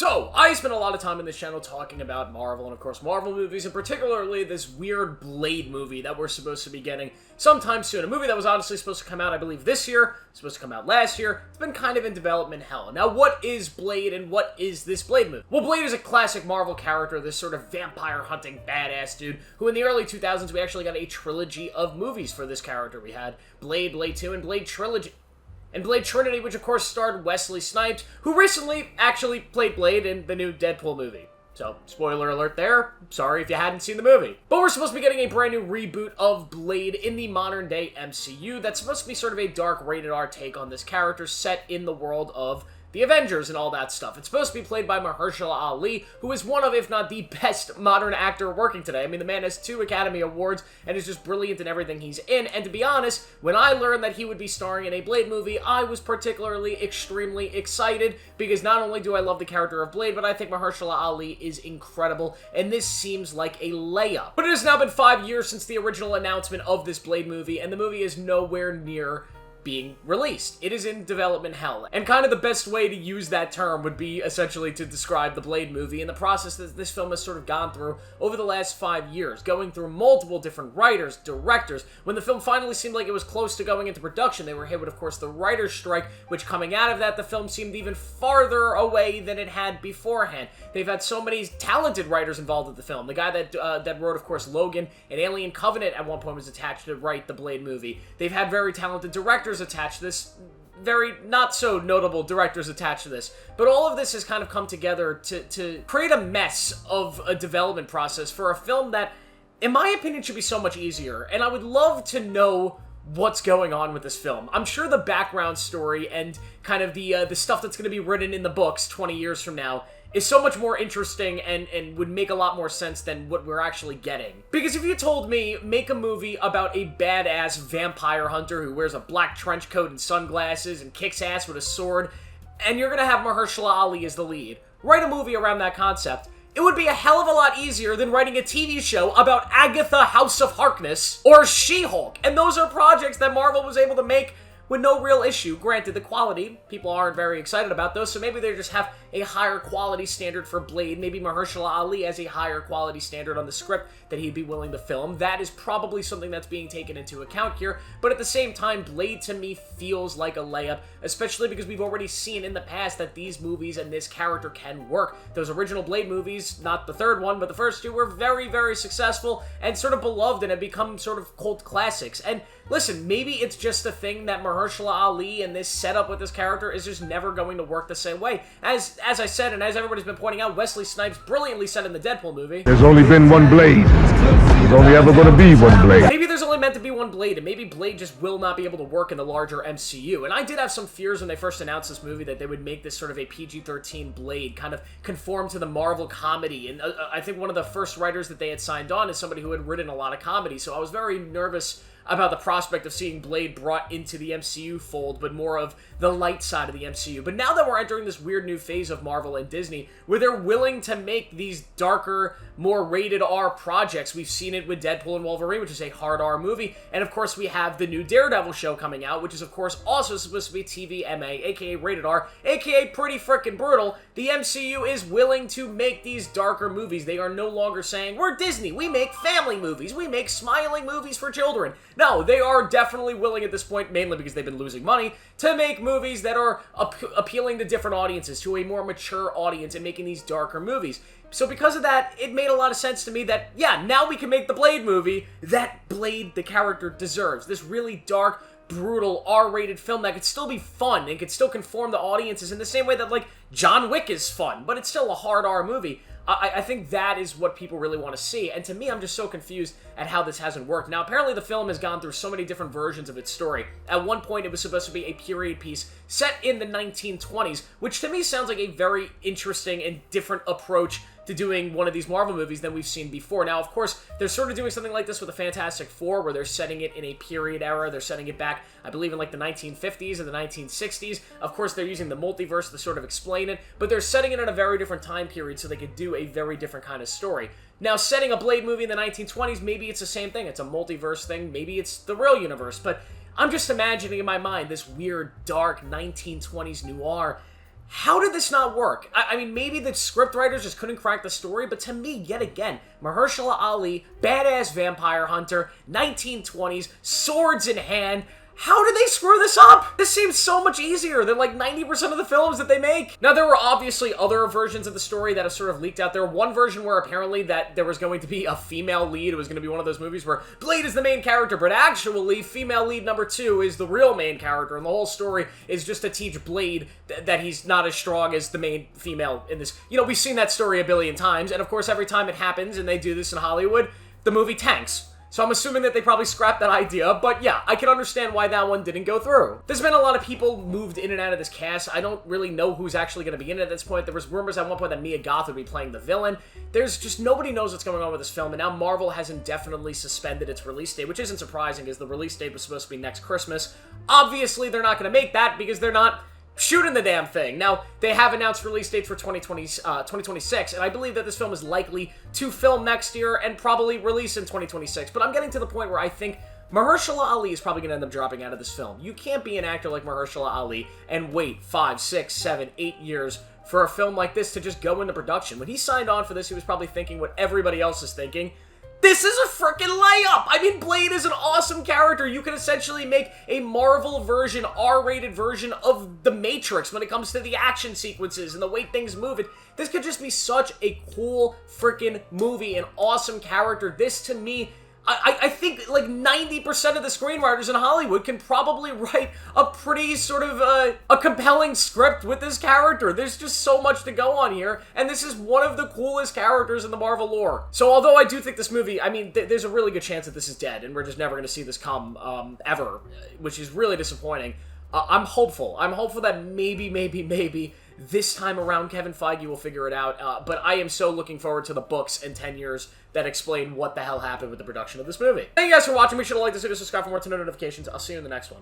So, I spent a lot of time in this channel talking about Marvel, and of course Marvel movies, and particularly this weird Blade movie that we're supposed to be getting sometime soon. A movie that was honestly supposed to come out, I believe, this year, supposed to come out last year. It's been kind of in development hell. Now, what is Blade, and what is this Blade movie? Well, Blade is a classic Marvel character, this sort of vampire-hunting badass dude, who in the early 2000s, we actually got a trilogy of movies for this character. We had Blade, Blade 2, and Blade Trilogy. And Blade Trinity, which of course starred Wesley Snipes, who recently actually played Blade in the new Deadpool movie. So, spoiler alert there. Sorry if you hadn't seen the movie. But we're supposed to be getting a brand new reboot of Blade in the modern day MCU that's supposed to be sort of a dark rated R take on this character set in the world of the Avengers and all that stuff. It's supposed to be played by Mahershala Ali, who is one of, if not the best modern actor working today. I mean, the man has 2 Academy Awards and is just brilliant in everything he's in. And to be honest, when I learned that he would be starring in a Blade movie, I was particularly extremely excited because not only do I love the character of Blade, but I think Mahershala Ali is incredible, and this seems like a layup. But it has now been 5 years since the original announcement of this Blade movie, and the movie is nowhere near being released. It is in development hell. And kind of the best way to use that term would be essentially to describe the Blade movie and the process that this film has sort of gone through over the last 5 years, going through multiple different writers, directors. When the film finally seemed like it was close to going into production, they were hit with, of course, the writer's strike, which coming out of that, the film seemed even farther away than it had beforehand. They've had so many talented writers involved with the film. The guy that wrote, of course, Logan and Alien Covenant at one point was attached to write the Blade movie. They've had very talented directors attached to this, very not so notable directors attached to this, but all of this has kind of come together to create a mess of a development process for a film that, in my opinion, should be so much easier. And I would love to know what's going on with this film. I'm sure the background story and kind of the stuff that's going to be written in the books 20 years from now is so much more interesting and would make a lot more sense than what we're actually getting. Because if you told me, make a movie about a badass vampire hunter who wears a black trench coat and sunglasses and kicks ass with a sword, and you're gonna have Mahershala Ali as the lead, write a movie around that concept, it would be a hell of a lot easier than writing a TV show about Agatha House of Harkness or She-Hulk. And those are projects that Marvel was able to make with no real issue. Granted, the quality, people aren't very excited about those, so maybe they just have a higher quality standard for Blade. Maybe Mahershala Ali has a higher quality standard on the script that he'd be willing to film. That is probably something that's being taken into account here, but at the same time, Blade to me feels like a layup, especially because we've already seen in the past that these movies and this character can work. Those original Blade movies, not the third one, but the first 2 were very, very successful and sort of beloved and have become sort of cult classics. And listen, maybe it's just a thing that Mahershala Ali and this setup with this character is just never going to work the same way. As I said, and as everybody's been pointing out, Wesley Snipes brilliantly said in the Deadpool movie, there's only been one Blade. There's only ever going to be one Blade. Maybe there's only meant to be one Blade, and maybe Blade just will not be able to work in the larger MCU. And I did have some fears when they first announced this movie that they would make this sort of a PG-13 Blade, kind of conform to the Marvel comedy. And I think one of the first writers that they had signed on is somebody who had written a lot of comedy, so I was very nervous about the prospect of seeing Blade brought into the MCU fold, but more of the light side of the MCU. But now that we're entering this weird new phase of Marvel and Disney, where they're willing to make these darker, more rated R projects, we've seen it with Deadpool and Wolverine, which is a hard R movie, and of course we have the new Daredevil show coming out, which is of course also supposed to be TVMA, aka rated R, aka pretty frickin' brutal. The MCU is willing to make these darker movies. They are no longer saying, we're Disney, we make family movies, we make smiling movies for children. No, they are definitely willing at this point, mainly because they've been losing money, to make movies that are appealing to different audiences, to a more mature audience, and making these darker movies. So because of that, it made a lot of sense to me that, yeah, now we can make the Blade movie that Blade, the character, deserves. This really dark, brutal, R-rated film that could still be fun and could still conform to audiences in the same way that, like, John Wick is fun, but it's still a hard R movie. I think that is what people really want to see, and to me, I'm just so confused at how this hasn't worked. Now, apparently the film has gone through so many different versions of its story. At one point, it was supposed to be a period piece set in the 1920s, which to me sounds like a very interesting and different approach to doing one of these Marvel movies than we've seen before. Now, of course, they're sort of doing something like this with the Fantastic Four, where they're setting it in a period era. They're setting it back, I believe, in like the 1950s or the 1960s. Of course, they're using the multiverse to sort of explain it, but they're setting it in a very different time period so they could do a very different kind of story. Now, setting a Blade movie in the 1920s, maybe it's the same thing. It's a multiverse thing. Maybe it's the real universe, but I'm just imagining in my mind this weird, dark 1920s noir How did this not work? I mean, maybe the scriptwriters just couldn't crack the story, but to me, yet again, Mahershala Ali, badass vampire hunter, 1920s, swords in hand. How did they screw this up? This seems so much easier than like 90% of the films that they make. Now, there were obviously other versions of the story that have sort of leaked out there. One version where apparently that there was going to be a female lead. It was going to be one of those movies where Blade is the main character, but actually female lead number 2 is the real main character, and the whole story is just to teach Blade that he's not as strong as the main female in this. You know, we've seen that story a billion times, and of course every time it happens and they do this in Hollywood, the movie tanks. So I'm assuming that they probably scrapped that idea, but yeah, I can understand why that one didn't go through. There's been a lot of people moved in and out of this cast. I don't really know who's actually going to be in it at this point. There was rumors at one point that Mia Goth would be playing the villain. There's just nobody knows what's going on with this film, and now Marvel has indefinitely suspended its release date, which isn't surprising, because the release date was supposed to be next Christmas. Obviously, they're not going to make that because they're not shooting the damn thing. Now, they have announced release dates for 2026, and I believe that this film is likely to film next year and probably release in 2026. But I'm getting to the point where I think Mahershala Ali is probably going to end up dropping out of this film. You can't be an actor like Mahershala Ali and wait 5, 6, 7, 8 years for a film like this to just go into production. When he signed on for this, he was probably thinking what everybody else is thinking. This is a freaking layup! I mean, Blade is an awesome character. You can essentially make a Marvel version, R-rated version of The Matrix when it comes to the action sequences and the way things move. This could just be such a cool freaking movie, an awesome character. This, to me, I think like 90% of the screenwriters in Hollywood can probably write a pretty sort of a compelling script with this character. There's just so much to go on here, and this is one of the coolest characters in the Marvel lore. So although I do think this movie, I mean, there's a really good chance that this is dead, and we're just never going to see this come ever, which is really disappointing. I'm hopeful. I'm hopeful that maybe this time around Kevin Feige will figure it out, but I am so looking forward to the books in 10 years that explain what the hell happened with the production of this movie. Thank you guys for watching. Make sure to like this video, subscribe for more notifications. I'll see you in the next one.